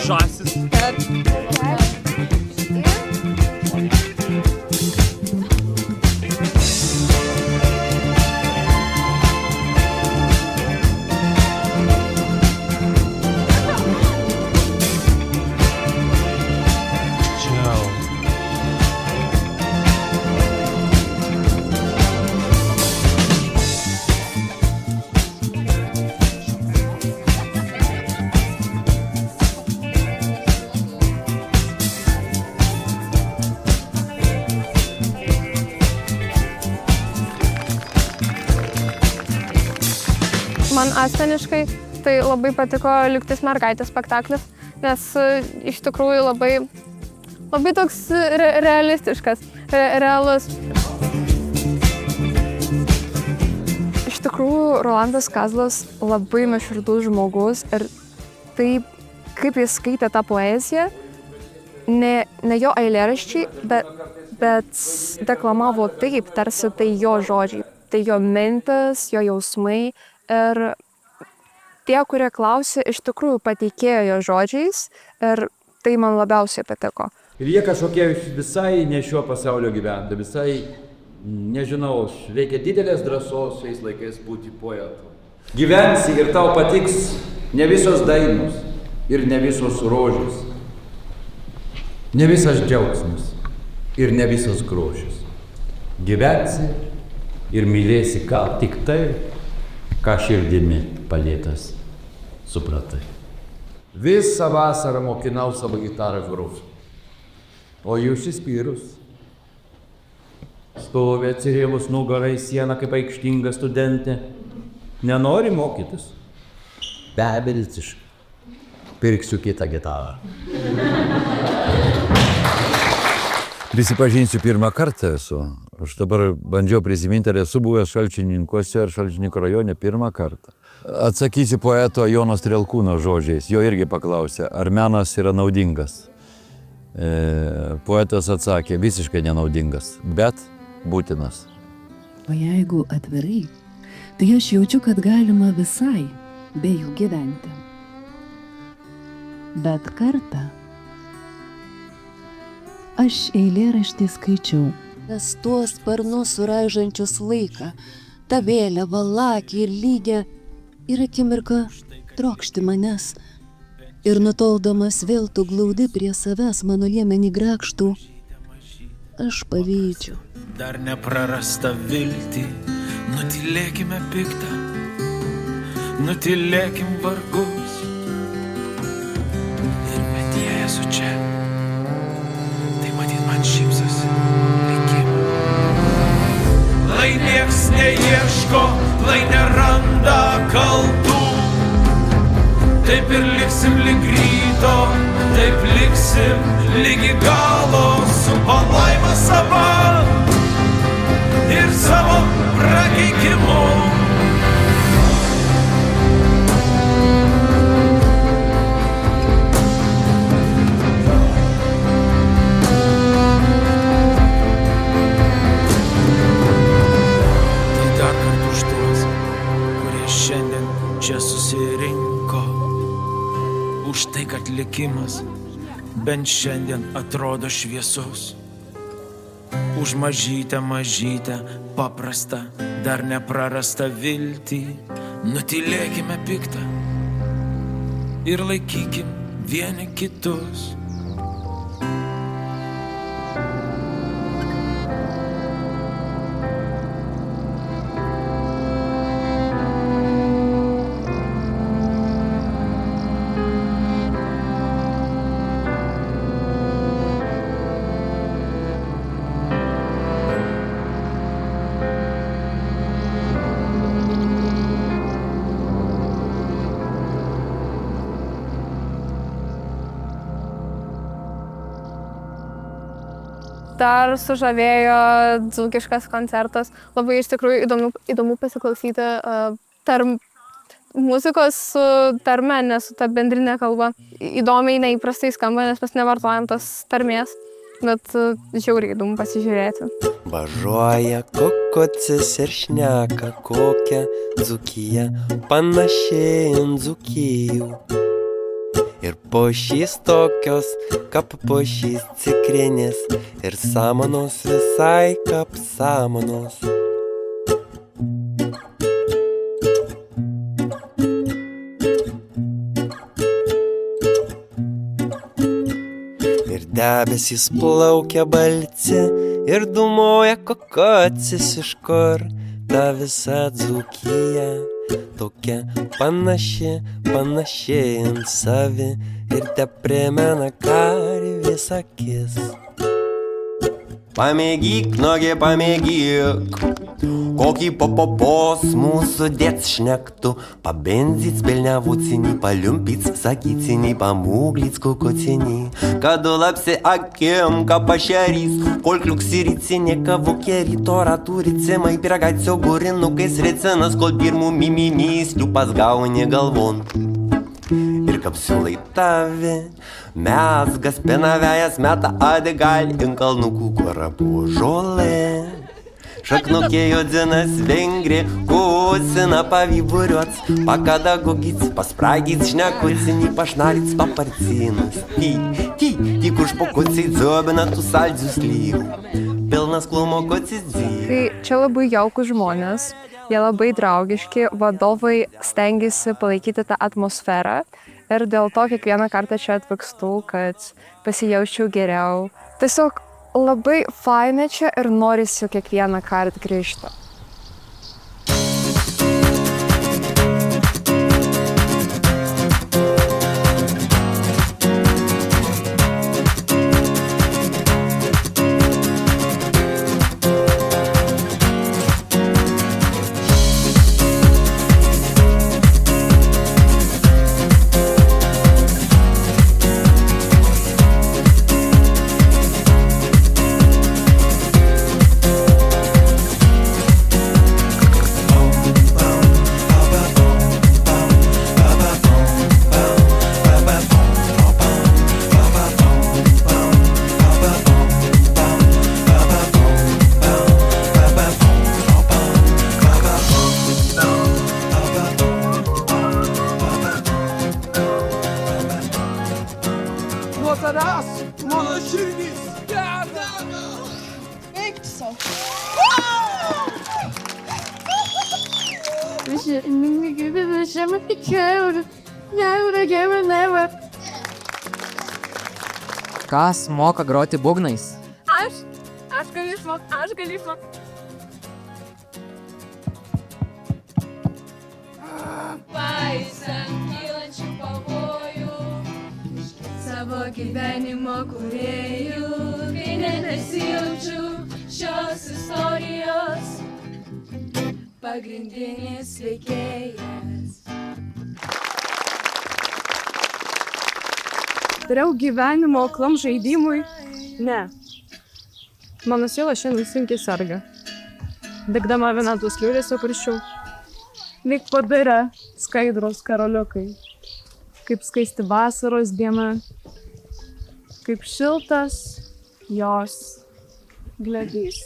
Žąsis. Man asmeniškai tai labai patiko Lygtis mergaitės spektaklis, nes iš tikrųjų labai toks realistiškas, realus. Iš tikrųjų, Rolandas Kazlas labai nuoširdus žmogus ir taip, kaip jis skaitė tą poeziją, ne jo eilėraščiai, bet deklamavo taip, tarsi tai jo žodžiai, tai jo mintis, jo jausmai. Ir tie, kurie klausė, iš tikrųjų pateikėjo jo žodžiais ir tai man labiausiai patiko. Ir jie kažkokie visai ne šio pasaulio gyvena, visai, nežinau, reikia didelės drąsos šiais laikais būti poetu. Gyvensi ir tau patiks ne visos dainos ir ne visos rožės, ne visas džiaugsmas ir ne visas grožis. Gyvensi ir mylėsi ką tik tai, ką širdimi palėtas supratai. Visą vasarą mokinau savo gitarą groti, o jūs įspyrus. Stovi atsirėmus nugarą į sieną kaip aikštinga studentė. Nenori mokytis? Beviltiškai. Pirksiu kitą gitarą. Prisipažinsiu, pirmą kartą esu. Aš dabar bandžiau prisiminti, ar esu buvęs Šalčininkuose ar Šalčininkų rajone pirmą kartą. Atsakysiu poeto Jono Strelkūno žodžiais. Jo irgi paklausė, ar menas yra naudingas. Poetas atsakė, visiškai nenaudingas, bet būtinas. O jeigu atvirai, tai aš jaučiu, kad galima visai be jų gyventi. Bet kartą aš eilėraštį skaičiau. Nes tuos sparnus suraižančius laiką, ta vėliava lakį ir lygia, ir akimirka trokšti manęs. Ir nutoldamas vėl tu glaudi prie savęs mano liemenį grakštų, aš pavydžiu. Dar neprarasta viltį, nutylėkime piktą, nutylėkim vargus. Ir bet jei esu čia, tai matyt man šypsosi likimą. Lai nieks neieško, lai neranda kaltų, taip ir liksim lig ryto, taip liksim ligi galo su palaima sava ir savo prakeikimu. Tai dar kartą už tuos, kurie šiandien čia susirinko, už tai, kad likimas bent šiandien atrodo šviesus. Už mažytę, paprastą, dar neprarastą viltį, nutylėkime piktą ir laikykim vieni kitus. Dar sužavėjo dzūkiškas koncertas. Labai iš tikrųjų įdomu pasiklausyti muzikos su tarme, ne su ta bendrinė kalba. Įdomiai, neįprastai skamba, nes mes nevartojam tos tarmės. Bet žiauriai įdomu pasižiūrėti. Važiuoja kokocis ir šneka, kokia Dzūkija panašiai ant Dzūkijų. Ir pušys tokios, kaip pušys cikrinės, ir samanos visai kaip samanos. Ir debesys plaukia balci, ir dūmoja kokocis iš kur. Ta visa Dzūkija tokia panašiai ant savi, ir te primena karvės akis. Pamėgyk, nogi pamėgyk, kokį popopos mūsų dėts šnektų. Pabenzyt spilnevucinį, paliumpyt sakycinį, pamūglyt kukucinį. Kad lapsi akim, ką pašerys, kol kliuksirycinė, kavokerį, torą turi cimai, piragacio gurinukais recinas, kol pirmų mimimys, liupas gauni galvon. Ir kapsiulai tavi, mesgas penavejas meta adigal, inkalnukų korapų žolė. Šaknukėjo dzinas vengri, kusina pavyburiuots, pakadagogic, paspragic, šnekucinį, pašnaric, paparcinus. Tik užpokuciai dzobina tų saldžius lygų, pilnas klumokocis dzygų. Tai čia labai jaukus žmonės, jie labai draugiški, vadovai stengiasi palaikyti tą atmosferą ir dėl to kiekvieną kartą čia atvykstu, kad pasijaučiau geriau. Tiesiog labai faina čia ir norisi kiekvieną kartą grįžti. Nuo tavęs mano širdys dega. Eik tu sau. Kas moka groti būgnais? Aš galiu išmokti. Paisant kylančių pavojų, savo gyvenimo kūrėjų, kai nesijaučiu šios istorijos pagrindinis veikėjas. Dariau gyvenimo aklam žaidimui? Ne. Mano siela šiandien sunkiai serga. Degdama viena tos liūdėsio parašiau. Lyg padarė skaidros karoliukai. Kaip skaisti vasaros diena. Kaip шилtas jos глядись.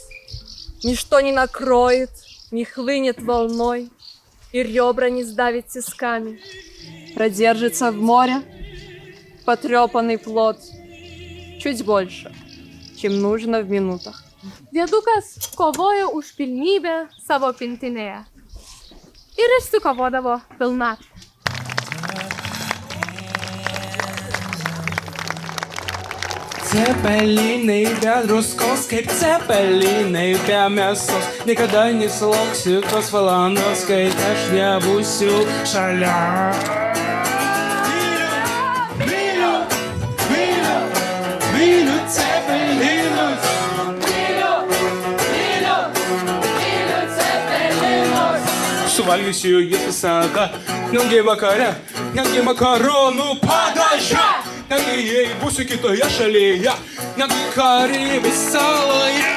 Ничто не накроет, не хлынет волной, и ребра не сдавит тисками. Продержится в море потрепанный плод чуть больше, чем нужно в минутах. Diedukas kovojo už pilnybę savo pintinėje. Ir išsikovodavo pilnatvę. Cepelinai be druskos, kaip cepelinai be mėsos. Niekada nesulauksiu tos valandos, kai aš nebūsiu šalia. Myliu cepelinus. Myliu cepelinus. Suvalgysiu jį visada, netgi vakare, netgi makaronų padažą. Netgi jei būsiu kitoje šalyje, netgi Karibės saloje.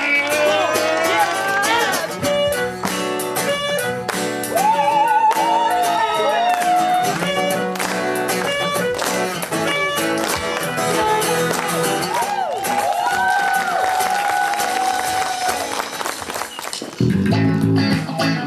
Thank